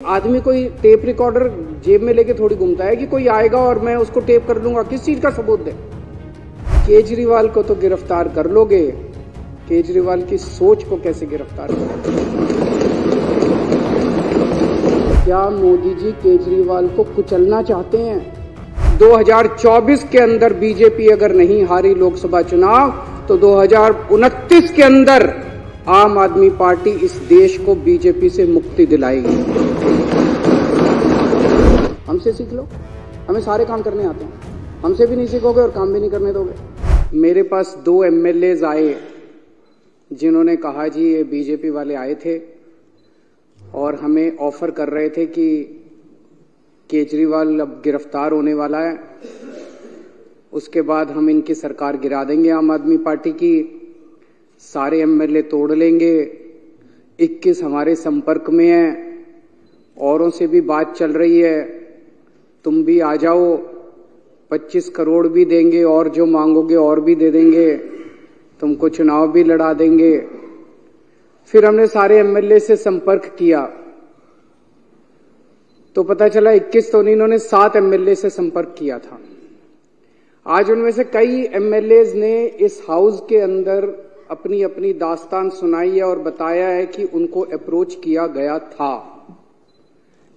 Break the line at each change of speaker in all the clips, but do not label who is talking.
आदमी कोई tape recorder जेब में लेके थोड़ी घूमता है कि कोई आएगा और मैं उसको टेप कर दूंगा। किस चीज का सबूत दे? केजरीवाल को तो गिरफ्तार कर लोगे, केजरीवाल की सोच को कैसे गिरफ्तार करोगे? क्या मोदी जी केजरीवाल को कुचलना चाहते हैं? 2024 के अंदर बीजेपी अगर नहीं हारी लोकसभा चुनाव तो 2029 के अंदर आम आदमी पार्टी इस देश को बीजेपी से मुक्ति दिलाएगी। हमसे सीख लो, हमें सारे काम करने आते हैं। हमसे भी नहीं सीखोगे और काम भी नहीं करने दोगे। मेरे पास 2 एमएलएज आए जिन्होंने कहा जी ये बीजेपी वाले आए थे और हमें ऑफर कर रहे थे कि केजरीवाल अब गिरफ्तार होने वाला है, उसके बाद हम इनकी सरकार गिरा देंगे आम आदमी पार्टी की, सारे एमएलए तोड़ लेंगे। 21 हमारे संपर्क में हैं, औरों से भी बात चल रही है, तुम भी आ जाओ, 25 करोड़ भी देंगे और जो मांगोगे और भी दे देंगे, तुमको चुनाव भी लड़ा देंगे। फिर हमने सारे एमएलए से संपर्क किया तो पता चला 21 तो नहीं, इन्होंने 7 एमएलए से संपर्क किया था। आज उनमें से कई एमएलएज ने इस हाउस के अंदर अपनी अपनी दास्तान सुनाई है और बताया है कि उनको अप्रोच किया गया था।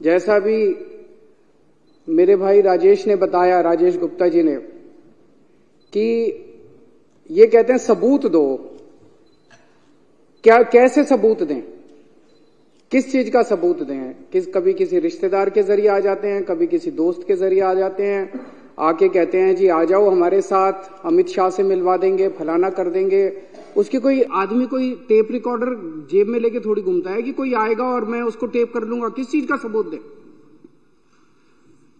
जैसा भी मेरे भाई राजेश ने बताया, राजेश गुप्ता जी ने, कि ये कहते हैं सबूत दो। क्या कैसे सबूत दें? किस चीज का सबूत दें? कभी किसी रिश्तेदार के जरिए आ जाते हैं, कभी किसी दोस्त के जरिए आ जाते हैं, आके कहते हैं जी आ जाओ हमारे साथ, अमित शाह से मिलवा देंगे, फलाना कर देंगे। उसकी कोई आदमी कोई टेप रिकॉर्डर जेब में लेके थोड़ी घूमता है कि कोई आएगा और मैं उसको टेप कर लूंगा। किस चीज का सबूत दे?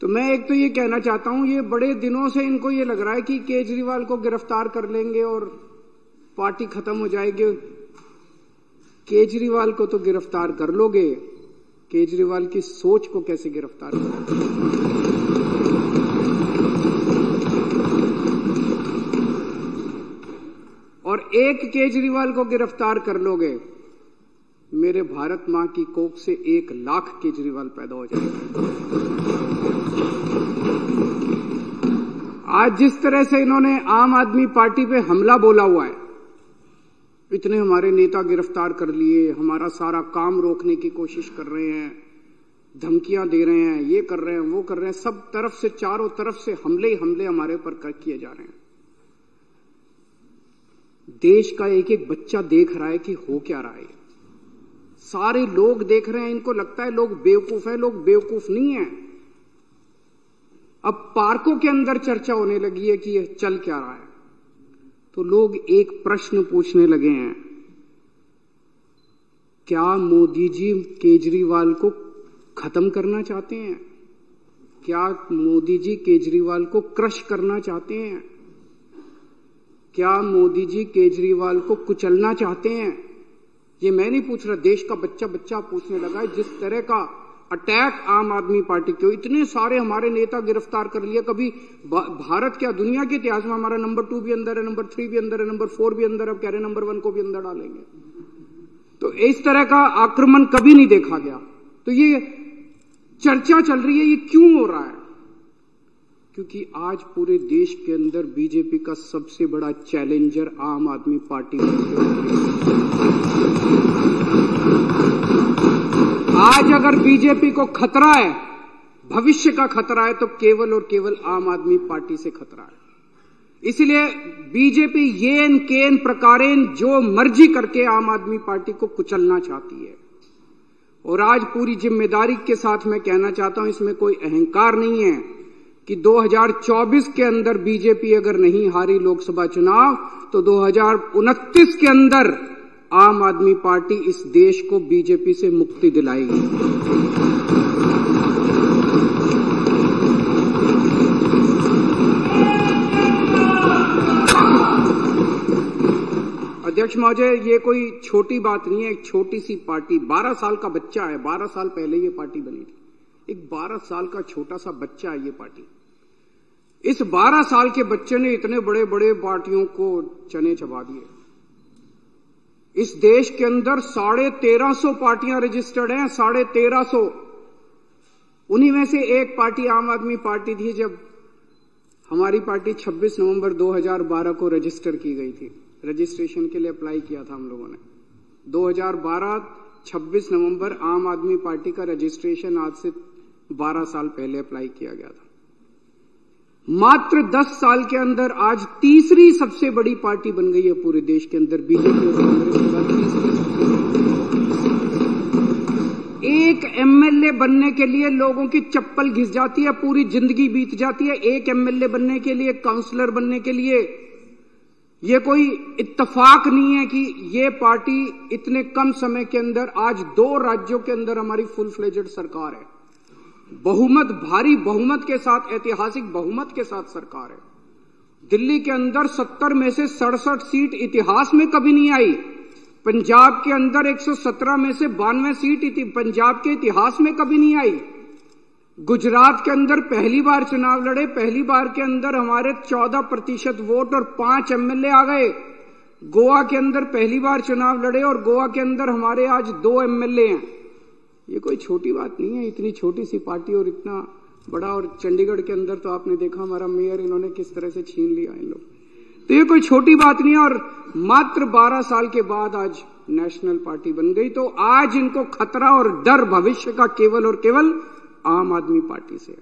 तो मैं एक तो ये कहना चाहता हूं, ये बड़े दिनों से इनको ये लग रहा है कि केजरीवाल को गिरफ्तार कर लेंगे और पार्टी खत्म हो जाएगी। केजरीवाल को तो गिरफ्तार कर लोगे, केजरीवाल की सोच को कैसे गिरफ्तार करोगे? और एक केजरीवाल को गिरफ्तार कर लोगे, मेरे भारत मां की कोख से 1 लाख केजरीवाल पैदा हो जाएंगे। आज जिस तरह से इन्होंने आम आदमी पार्टी पे हमला बोला हुआ है, इतने हमारे नेता गिरफ्तार कर लिए, हमारा सारा काम रोकने की कोशिश कर रहे हैं, धमकियां दे रहे हैं, ये कर रहे हैं, वो कर रहे हैं, सब तरफ से, चारों तरफ से हमले ही हमले हमारे ऊपर किए जा रहे हैं। देश का एक एक बच्चा देख रहा है कि हो क्या रहा है। सारे लोग देख रहे हैं, इनको लगता है लोग बेवकूफ हैं, लोग बेवकूफ नहीं है। अब पार्कों के अंदर चर्चा होने लगी है कि यह चल क्या रहा है, तो लोग एक प्रश्न पूछने लगे हैं, क्या मोदी जी केजरीवाल को खत्म करना चाहते हैं? क्या मोदी जी केजरीवाल को क्रश करना चाहते हैं? क्या मोदी जी केजरीवाल को कुचलना चाहते हैं? ये मैं नहीं पूछ रहा, देश का बच्चा बच्चा पूछने लगा है। जिस तरह का अटैक आम आदमी पार्टी के, इतने सारे हमारे नेता गिरफ्तार कर लिए, कभी भारत क्या दुनिया के इतिहास में हमारा नंबर 2 भी अंदर है, नंबर 3 भी अंदर है, नंबर 4 भी अंदर है, अब कह रहे नंबर 1 को भी अंदर डालेंगे। तो इस तरह का आक्रमण कभी नहीं देखा गया। तो ये चर्चा चल रही है, ये क्यों हो रहा है? क्योंकि आज पूरे देश के अंदर बीजेपी का सबसे बड़ा चैलेंजर आम आदमी पार्टी है। आज अगर बीजेपी को खतरा है, भविष्य का खतरा है, तो केवल और केवल आम आदमी पार्टी से खतरा है। इसलिए बीजेपी येन केन प्रकारेण जो मर्जी करके आम आदमी पार्टी को कुचलना चाहती है। और आज पूरी जिम्मेदारी के साथ मैं कहना चाहता हूं, इसमें कोई अहंकार नहीं है, कि 2024 के अंदर बीजेपी अगर नहीं हारी लोकसभा चुनाव तो 2029 के अंदर आम आदमी पार्टी इस देश को बीजेपी से मुक्ति दिलाएगी। अध्यक्ष महोदय, ये कोई छोटी बात नहीं है। एक छोटी सी पार्टी, 12 साल का बच्चा है, 12 साल पहले ये पार्टी बनी थी। एक 12 साल का छोटा सा बच्चा है ये पार्टी। इस 12 साल के बच्चे ने इतने बड़े बड़े पार्टियों को चने चबा दिए। इस देश के अंदर 1350 पार्टियां रजिस्टर्ड हैं, 1350। उन्हीं में से एक पार्टी आम आदमी पार्टी थी। जब हमारी पार्टी 26 नवंबर 2012 को रजिस्टर की गई थी, रजिस्ट्रेशन के लिए अप्लाई किया था हम लोगों ने 2012 26 नवंबर आम आदमी पार्टी का रजिस्ट्रेशन आज से 12 साल पहले अप्लाई किया गया था। मात्र 10 साल के अंदर आज तीसरी सबसे बड़ी पार्टी बन गई है पूरे देश के अंदर। बीजेपी और कांग्रेस के बाद तीसरी। एक एमएलए बनने के लिए लोगों की चप्पल घिस जाती है, पूरी जिंदगी बीत जाती है। एक एमएलए बनने के लिए, काउंसलर बनने के लिए ये कोई इत्तेफाक नहीं है कि ये पार्टी इतने कम समय के अंदर आज 2 राज्यों के अंदर हमारी फुल फ्लेजेड सरकार है। बहुमत, भारी बहुमत के साथ, ऐतिहासिक बहुमत के साथ सरकार है। दिल्ली के अंदर 70 में से 67 सीट इतिहास में कभी नहीं आई। पंजाब के अंदर 117 में से 92 सीट पंजाब के इतिहास में कभी नहीं आई। गुजरात के अंदर पहली बार चुनाव लड़े, पहली बार के अंदर हमारे 14% वोट और 5 एमएलए आ गए। गोवा के अंदर पहली बार चुनाव लड़े और गोवा के अंदर हमारे आज 2 एमएलए हैं। ये कोई छोटी बात नहीं है, इतनी छोटी सी पार्टी और इतना बड़ा। और चंडीगढ़ के अंदर तो आपने देखा हमारा मेयर इन्होंने किस तरह से छीन लिया इन लोग। तो ये कोई छोटी बात नहीं है। और मात्र 12 साल के बाद आज नेशनल पार्टी बन गई। तो आज इनको खतरा और डर भविष्य का केवल और केवल आम आदमी पार्टी से है।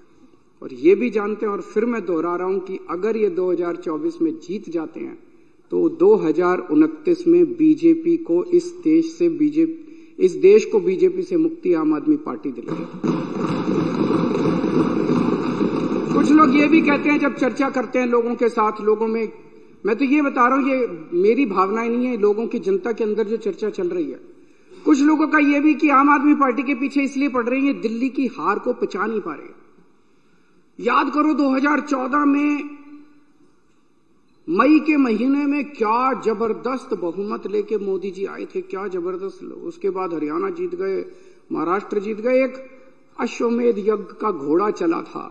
और ये भी जानते हैं, और फिर मैं दोहरा रहा हूं कि अगर ये 2024 में जीत जाते हैं तो 2029 में बीजेपी को इस देश को बीजेपी से मुक्ति आम आदमी पार्टी दिलाएगी। कुछ लोग ये भी कहते हैं जब चर्चा करते हैं लोगों के साथ, लोगों में, मैं तो ये बता रहा हूं, ये मेरी भावनाएं नहीं है, लोगों की, जनता के अंदर जो चर्चा चल रही है। कुछ लोगों का यह भी कि आम आदमी पार्टी के पीछे इसलिए पड़ रही है, दिल्ली की हार को पचा नहीं पा रहे। याद करो 2014 में मई के महीने में क्या जबरदस्त बहुमत लेके मोदी जी आए थे, क्या जबरदस्त। उसके बाद हरियाणा जीत गए, महाराष्ट्र जीत गए। एक अश्वमेध यज्ञ का घोड़ा चला था,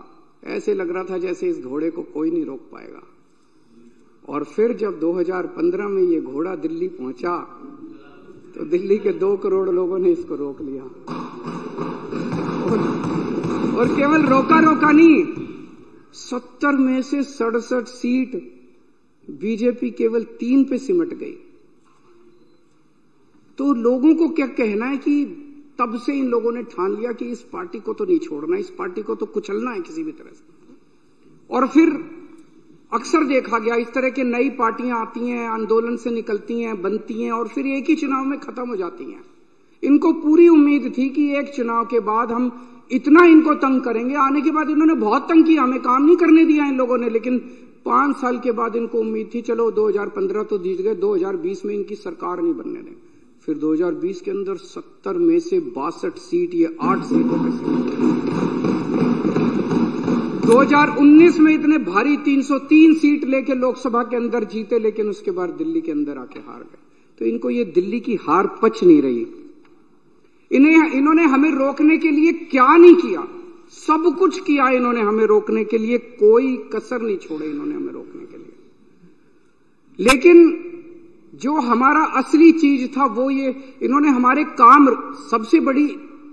ऐसे लग रहा था जैसे इस घोड़े को कोई नहीं रोक पाएगा। और फिर जब 2015 में ये घोड़ा दिल्ली पहुंचा तो दिल्ली के 2 करोड़ लोगों ने इसको रोक लिया। और केवल रोका नहीं, 70 में से 67 सीट बीजेपी केवल 3 पे सिमट गई। तो लोगों को क्या कहना है कि तब से इन लोगों ने ठान लिया कि इस पार्टी को तो नहीं छोड़ना, इस पार्टी को तो कुचलना है किसी भी तरह से। और फिर अक्सर देखा गया इस तरह की नई पार्टियां आती हैं, आंदोलन से निकलती हैं, बनती हैं और फिर एक ही चुनाव में खत्म हो जाती हैं। इनको पूरी उम्मीद थी कि एक चुनाव के बाद हम इतना इनको तंग करेंगे। आने के बाद इन्होंने बहुत तंग किया, हमें काम नहीं करने दिया इन लोगों ने। लेकिन 5 साल के बाद इनको उम्मीद थी चलो 2015 तो जीत गए, 2020 में इनकी सरकार नहीं बनने दें। फिर 2020 के अंदर 70 में से 62 सीट, ये 8 सीटों पे 2019 में इतने भारी 303 सीट लेके लोकसभा के अंदर जीते, लेकिन उसके बाद दिल्ली के अंदर आके हार गए। तो इनको ये दिल्ली की हार पच नहीं रही। इन्होंने हमें रोकने के लिए क्या नहीं किया, सब कुछ किया इन्होंने हमें रोकने के लिए, कोई कसर नहीं छोड़े इन्होंने हमें रोकने के लिए। लेकिन जो हमारा असली चीज था वो ये, इन्होंने हमारे काम, सबसे बड़ी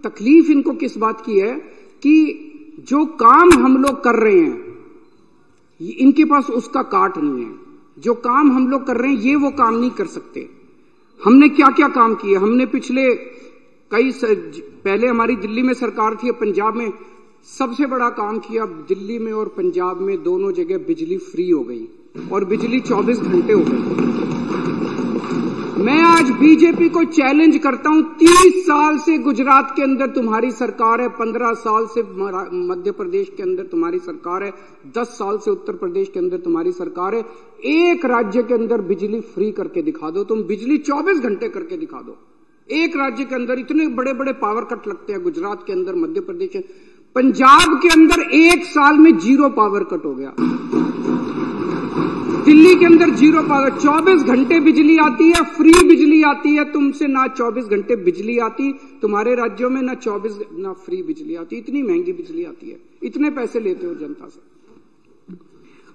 तकलीफ इनको किस बात की है कि जो काम हम लोग कर रहे हैं इनके पास उसका काट नहीं है। जो काम हम लोग कर रहे हैं ये वो काम नहीं कर सकते। हमने क्या क्या काम किए, हमने पिछले पहले हमारी दिल्ली में सरकार थी, पंजाब में सबसे बड़ा काम किया। दिल्ली में और पंजाब में दोनों जगह बिजली फ्री हो गई और बिजली 24 घंटे हो गई। मैं आज बीजेपी को चैलेंज करता हूं, 30 साल से गुजरात के अंदर तुम्हारी सरकार है, 15 साल से मध्य प्रदेश के अंदर तुम्हारी सरकार है, 10 साल से उत्तर प्रदेश के अंदर तुम्हारी सरकार है। एक राज्य के अंदर बिजली फ्री करके दिखा दो, तुम बिजली 24 घंटे करके दिखा दो। एक राज्य के अंदर इतने बड़े बड़े पावर कट लगते हैं, गुजरात के अंदर, मध्य प्रदेश के, पंजाब के अंदर 1 साल में 0 पावर कट हो गया। दिल्ली के अंदर 0 पावर, 24 घंटे बिजली आती है, फ्री बिजली आती है। तुमसे ना 24 घंटे बिजली आती, तुम्हारे राज्यों में ना 24 ना फ्री बिजली आती। इतनी महंगी बिजली आती है, इतने पैसे लेते हो जनता से।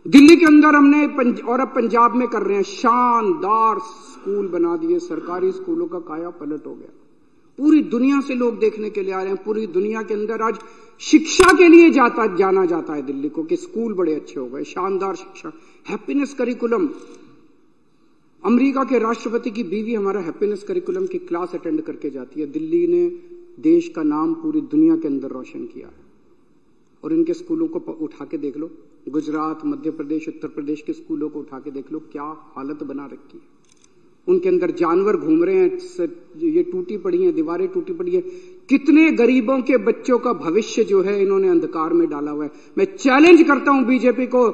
दिल्ली के अंदर हमने और अब पंजाब में कर रहे हैं, शानदार स्कूल बना दिए, सरकारी स्कूलों का काया पलट हो गया। पूरी दुनिया से लोग देखने के लिए आ रहे हैं। पूरी दुनिया के अंदर आज शिक्षा के लिए जाना जाता है दिल्ली को, कि स्कूल बड़े अच्छे हो गए, शानदार शिक्षा, हैप्पीनेस करिकुलम। अमेरिका के राष्ट्रपति की बीवी हमारा हैप्पीनेस करिकुलम की क्लास अटेंड करके जाती है। दिल्ली ने देश का नाम पूरी दुनिया के अंदर रोशन किया है। और इनके स्कूलों को उठा के देख लो, गुजरात, मध्य प्रदेश, उत्तर प्रदेश के स्कूलों को उठा के देख लो, क्या हालत बना रखी है। उनके अंदर जानवर घूम रहे हैं, ये टूटी पड़ी हैं, दीवारें टूटी पड़ी है। कितने गरीबों के बच्चों का भविष्य जो है इन्होंने अंधकार में डाला हुआ है। मैं चैलेंज करता हूं बीजेपी को,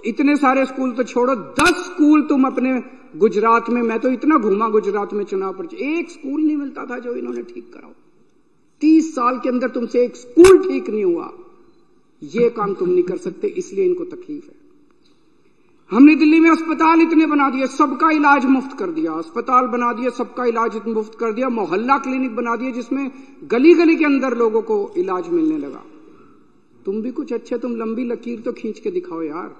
इतने सारे स्कूल तो छोड़ो, 10 स्कूल तुम अपने गुजरात में, मैं तो इतना घूमा गुजरात में चुनाव पर, एक स्कूल नहीं मिलता था जो इन्होंने ठीक कराओ। 30 साल के अंदर तुमसे एक स्कूल ठीक नहीं हुआ। ये काम तुम नहीं कर सकते, इसलिए इनको तकलीफ है। हमने दिल्ली में अस्पताल इतने बना दिए, सबका इलाज मुफ्त कर दिया, अस्पताल बना दिए, सबका इलाज मुफ्त कर दिया, मोहल्ला क्लिनिक बना दिए जिसमें गली गली के अंदर लोगों को इलाज मिलने लगा। तुम भी कुछ अच्छे, तुम लंबी लकीर तो खींच के दिखाओ यार,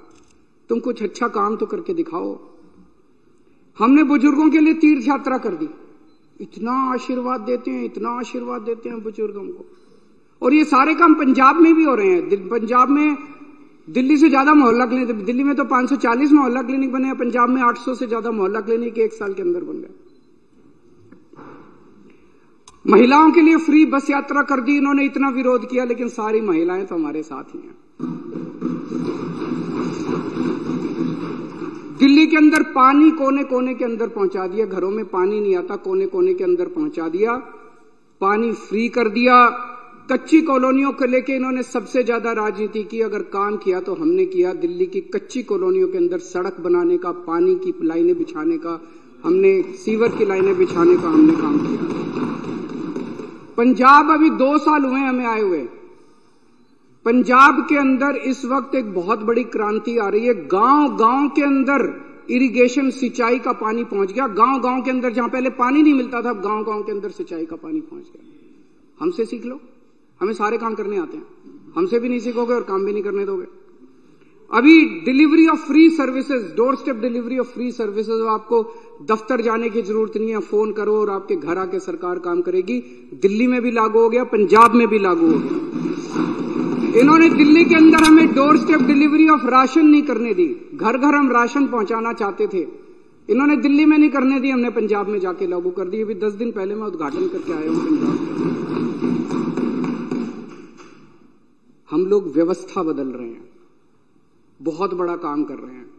तुम कुछ अच्छा काम तो करके दिखाओ। हमने बुजुर्गों के लिए तीर्थ यात्रा कर दी, इतना आशीर्वाद देते हैं, इतना आशीर्वाद देते हैं बुजुर्गों को। और ये सारे काम पंजाब में भी हो रहे हैं। पंजाब में दिल्ली से ज्यादा मोहल्ला क्लिनिक, दिल्ली में तो 540 मोहल्ला क्लिनिक बने हैं, पंजाब में 800 से ज्यादा मोहल्ला क्लिनिक 1 साल के अंदर बन गए। महिलाओं के लिए फ्री बस यात्रा कर दी इन्होंने, इतना विरोध किया, लेकिन सारी महिलाएं तो हमारे साथ ही हैं। दिल्ली के अंदर पानी कोने कोने के अंदर पहुंचा दिया, घरों में पानी नहीं आता, कोने कोने के अंदर पहुंचा दिया, पानी फ्री कर दिया। कच्ची कॉलोनियों को लेके इन्होंने सबसे ज्यादा राजनीति की, अगर काम किया तो हमने किया। दिल्ली की कच्ची कॉलोनियों के अंदर सड़क बनाने का, पानी की लाइनें बिछाने का, हमने सीवर की लाइनें बिछाने का हमने काम किया। पंजाब अभी 2 साल हुए हमें आए हुए, पंजाब के अंदर इस वक्त एक बहुत बड़ी क्रांति आ रही है। गांव गांव के अंदर इरिगेशन, सिंचाई का पानी पहुंच गया। गांव गांव के अंदर जहां पहले पानी नहीं मिलता था, गांव गांव के अंदर सिंचाई का पानी पहुंच गया। हमसे सीख लो, हमें सारे काम करने आते हैं, हमसे भी नहीं सीखोगे और काम भी नहीं करने दोगे। अभी delivery of free services, door step delivery of free services, आपको दफ्तर जाने की जरूरत नहीं है, फोन करो और आपके घर आके सरकार काम करेगी। दिल्ली में भी लागू हो गया, पंजाब में भी लागू हो गया। इन्होंने दिल्ली के अंदर हमें door step delivery of ration नहीं करने दी, घर घर हम राशन पहुंचाना चाहते थे, इन्होंने दिल्ली में नहीं करने दी, हमने पंजाब में जाके लागू कर दी। अभी 10 दिन पहले मैं उद्घाटन करके आया हूं पंजाब। हम लोग व्यवस्था बदल रहे हैं, बहुत बड़ा काम कर रहे हैं।